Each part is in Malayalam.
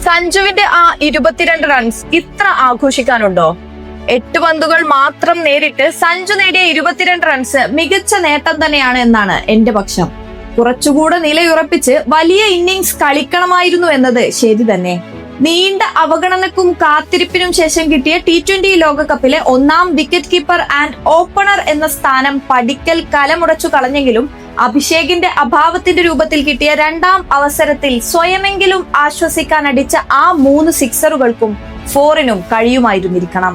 സഞ്ജുവിന്റെ ആ 22 റൺസ് ഇത്ര ആഘോഷിക്കാനുണ്ടോ? 8 പന്തുകൾ മാത്രം നേരിട്ട് സഞ്ജു നേടിയ 22 റൺസ് മികച്ച നേട്ടം തന്നെയാണ് എന്നാണ് എന്റെ പക്ഷം. കുറച്ചുകൂടെ നിലയുറപ്പിച്ച് വലിയ ഇന്നിംഗ്സ് കളിക്കണമായിരുന്നു എന്നത് ശരി തന്നെ. നീണ്ട അവഗണനക്കും കാത്തിരിപ്പിനും ശേഷം കിട്ടിയ T20 ലോകകപ്പിലെ ഒന്നാം വിക്കറ്റ് കീപ്പർ ആൻഡ് ഓപ്പണർ എന്ന സ്ഥാനം പടിക്കൽ കലമുടച്ചു കളഞ്ഞെങ്കിലും അഭിഷേകിന്റെ അഭാവത്തിന്റെ രൂപത്തിൽ കിട്ടിയ രണ്ടാം അവസരത്തിൽ സ്വയമെങ്കിലും ആശ്വസിക്കാൻ അടിച്ച ആ 3 സിക്സറുകൾക്കും 4-നും കഴിയുമായിരുന്നിരിക്കണം.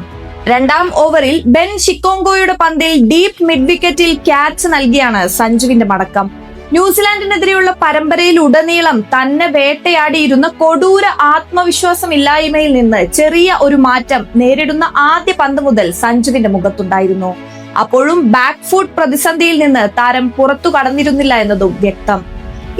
രണ്ടാം ഓവറിൽ ബെൻ ഷിക്കോങ്കോയുടെ പന്തിൽ ഡീപ് മിഡ് വിക്കറ്റിൽ ക്യാച്ച് നൽകിയാണ് സഞ്ജുവിന്റെ മടക്കം. ന്യൂസിലാൻഡിനെതിരെയുള്ള പരമ്പരയിൽ ഉടനീളം തന്നെ വേട്ടയാടിയിരുന്ന കൊടൂര ആത്മവിശ്വാസമില്ലായ്മയിൽ നിന്ന് ചെറിയ ഒരു മാറ്റം നേരിടുന്ന ആദ്യ പന്ത് മുതൽ സഞ്ജുവിന്റെ മുഖത്തുണ്ടായിരുന്നു. അപ്പോഴും ബാക്ക് ഫുട്ട് പ്രതിസന്ധിയിൽ നിന്ന് താരം പുറത്തു കടന്നിരുന്നില്ല എന്നതും വ്യക്തം.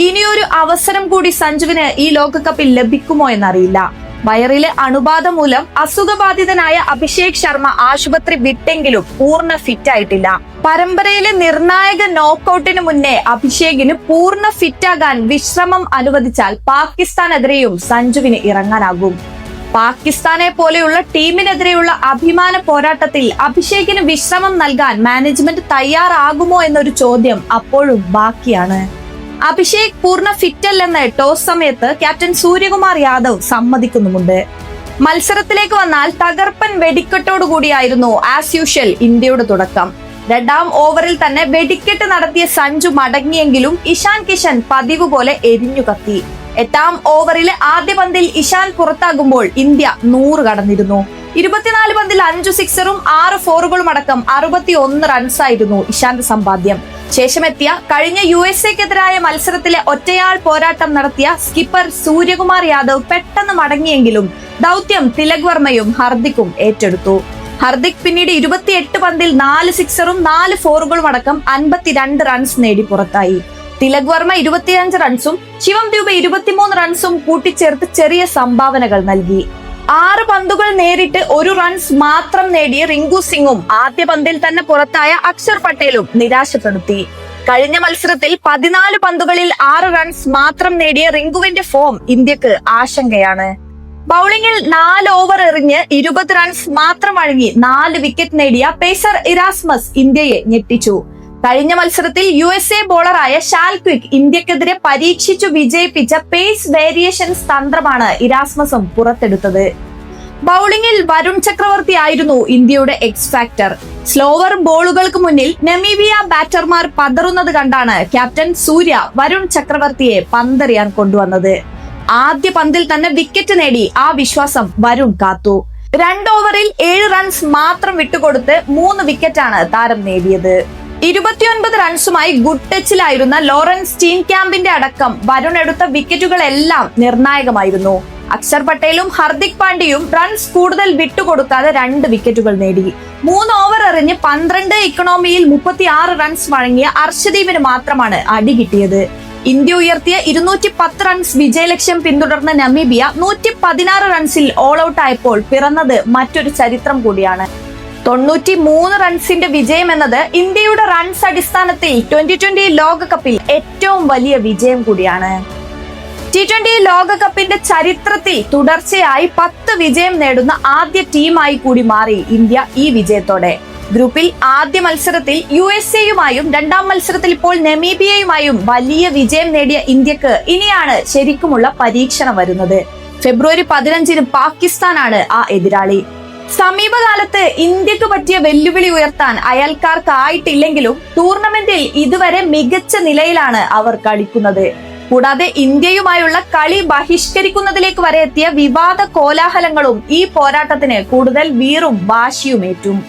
ഇനിയൊരു അവസരം കൂടി സഞ്ജുവിന് ഈ ലോകകപ്പിൽ ലഭിക്കുമോ എന്നറിയില്ല. വയറിലെ അണുബാധ മൂലം അസുഖബാധിതനായ അഭിഷേക് ശർമ്മ ആശുപത്രി വിട്ടെങ്കിലും പൂർണ്ണ ഫിറ്റ് ആയിട്ടില്ല. പരമ്പരയിലെ നിർണായക നോക്കൌട്ടിന് മുന്നേ അഭിഷേകിന് പൂർണ്ണ ഫിറ്റാകാൻ വിശ്രമം അനുവദിച്ചാൽ പാകിസ്ഥാനെതിരെയും സഞ്ജുവിന് ഇറങ്ങാനാകും. പാകിസ്ഥാനെ പോലെയുള്ള ടീമിനെതിരെയുള്ള അഭിമാന പോരാട്ടത്തിൽ അഭിഷേകിന് വിശ്രമം നൽകാൻ മാനേജ്മെന്റ് തയ്യാറാകുമോ എന്നൊരു ചോദ്യം അപ്പോഴും ബാക്കിയാണ്. അഭിഷേക് പൂർണ്ണ ഫിറ്റല്ലെന്ന് ടോസ് സമയത്ത് ക്യാപ്റ്റൻ സൂര്യകുമാർ യാദവ് സമ്മതിക്കുന്നുമുണ്ട്. മത്സരത്തിലേക്ക് വന്നാൽ തകർപ്പൻ വെടിക്കെട്ടോടുകൂടിയായിരുന്നു ആസ് യൂഷ്വൽ ഇന്ത്യയുടെ തുടക്കം. രണ്ടാം ഓവറിൽ തന്നെ വെടിക്കെട്ട് നടത്തിയ സഞ്ജു മടങ്ങിയെങ്കിലും ഇഷാൻ കിഷൻ പതിവ് പോലെ എരിഞ്ഞു കത്തി. 8-ാം ഓവറിലെ ആദ്യ പന്തിൽ ഇഷാൻ പുറത്താകുമ്പോൾ ഇന്ത്യ 100 കടന്നിരുന്നു. 24 പന്തിൽ 5 സിക്സറും 6 ഫോറുകളും അടക്കം 61 റൺസായിരുന്നു ഇഷാന്റെ സമ്പാദ്യം. ശേഷമെത്തിയ കഴിഞ്ഞ USA-ക്കെതിരായ മത്സരത്തിലെ ഒറ്റയാൾ പോരാട്ടം നടത്തിയ സ്കിപ്പർ സൂര്യകുമാർ യാദവ് പെട്ടെന്ന് മടങ്ങിയെങ്കിലും ദൗത്യം തിലക് വർമ്മയും ഹർദിക്കും ഏറ്റെടുത്തു. ഹർദിക് പിന്നീട് 28 പന്തിൽ 4 സിക്സറും 4 ഫോറുകളും അടക്കം 52 റൺസ് നേടി പുറത്തായി. തിലക് വർമ്മ 25 റൺസും ശിവം ദുബെ 23 റൺസും കൂട്ടിച്ചേർത്ത് ചെറിയ സംഭാവനകൾ നൽകി. 6 പന്തുകൾ നേരിട്ട് 1 റൺസ് മാത്രം നേടിയ റിങ്കു സിംഗും ആദ്യ പന്തിൽ തന്നെ പുറത്തായ അക്ഷർ പട്ടേലും നിരാശപ്പെടുത്തി. കഴിഞ്ഞ മത്സരത്തിൽ 14 പന്തുകളിൽ 6 റൺസ് മാത്രം നേടിയ റിങ്കുവിന്റെ ഫോം ഇന്ത്യക്ക് ആശങ്കയാണ്. ബൌളിംഗിൽ 4 ഓവർ എറിഞ്ഞ് 20 റൺസ് മാത്രം വഴങ്ങി 4 വിക്കറ്റ് നേടിയ പേസർ ഇറാസ്മസ് ഇന്ത്യയെ ഞെട്ടിച്ചു. കഴിഞ്ഞ മത്സരത്തിൽ USA ബോളറായ ഷാൽക്വിക് ഇന്ത്യക്കെതിരെ പരീക്ഷിച്ചു വിജയിപ്പിച്ച പേസ് വേരിയേഷൻസ് തന്ത്രമാണ് ഇറാസ്മസും പുറത്തെടുത്തത്. ബൌളിംഗിൽ വരുൺ ചക്രവർത്തി ആയിരുന്നു ഇന്ത്യയുടെ എക്സ് ഫാക്ടർ. സ്ലോവർ ബോളുകൾക്ക് മുന്നിൽ നമീബിയ ബാറ്റർമാർ പതറുന്നത് കണ്ടാണ് ക്യാപ്റ്റൻ സൂര്യ വരുൺ ചക്രവർത്തിയെ പന്തെറിയാൻ കൊണ്ടുവന്നത്. ആദ്യ പന്തിൽ തന്നെ വിക്കറ്റ് നേടി ആ വിശ്വാസം വരുൺ കാത്തു. 2 ഓവറിൽ 7 റൺസ് മാത്രം വിട്ടുകൊടുത്ത് 3 വിക്കറ്റാണ് താരം നേടിയത്. 29 റൺസുമായി ഗുഡ് ടച്ചിലായിരുന്ന ലോറൻസ് സ്റ്റീൻക്യാമ്പിന്റെ അടക്കം വരുൺ എടുത്ത വിക്കറ്റുകളെല്ലാം നിർണായകമായിരുന്നു. അക്ഷർ പട്ടേലും ഹർദിക് പാണ്ഡ്യയും റൺസ് കൂടുതൽ വിട്ടുകൊടുക്കാതെ 2 വിക്കറ്റുകൾ നേടി. 3 ഓവർ എറിഞ്ഞ് 12 ഇക്കണോമിയിൽ 36 റൺസ് വഴങ്ങിയ അർഷദീപിന് മാത്രമാണ് അടി കിട്ടിയത്. ഇന്ത്യ ഉയർത്തിയ 210 റൺസ് വിജയലക്ഷ്യം പിന്തുടർന്ന നമീബിയ 116 റൺസിൽ ഓൾ ഔട്ട് ആയപ്പോൾ പിറന്നത് മറ്റൊരു ചരിത്രം കൂടിയാണ്. 93 റൺസിന്റെ വിജയം എന്നത് ഇന്ത്യയുടെ റൺസ് അടിസ്ഥാനത്തിൽ 2020 ലോകകപ്പിൽ ഏറ്റവും വലിയ വിജയം കൂടിയാണ്. T20 ലോകകപ്പിന്റെ ചരിത്രത്തിൽ തുടർച്ചയായി 10 വിജയം നേടുന്ന ആദ്യ ടീമായി കൂടി മാറി ഇന്ത്യ ഈ വിജയത്തോടെ. ഗ്രൂപ്പിൽ ആദ്യ മത്സരത്തിൽ USA-യുമായും രണ്ടാം മത്സരത്തിൽ ഇപ്പോൾ നമീബിയയുമായും വലിയ വിജയം നേടിയ ഇന്ത്യക്ക് ഇനിയാണ് ശരിക്കുമുള്ള പരീക്ഷണം വരുന്നത്. ഫെബ്രുവരി 15-ന് പാകിസ്ഥാനാണ് ആ എതിരാളി. സമീപകാലത്ത് ഇന്ത്യക്ക് പറ്റിയ വെല്ലുവിളി ഉയർത്താൻ അയൽക്കാർക്കായിട്ടില്ലെങ്കിലും ടൂർണമെന്റിൽ ഇതുവരെ മികച്ച നിലയിലാണ് അവർ കളിക്കുന്നത്. കൂടാതെ ഇന്ത്യയുമായുള്ള കളി ബഹിഷ്കരിക്കുന്നതിലേക്ക് വരെ എത്തിയ വിവാദ കോലാഹലങ്ങളും ഈ പോരാട്ടത്തിന് കൂടുതൽ വീറും വാശിയുമേറ്റും.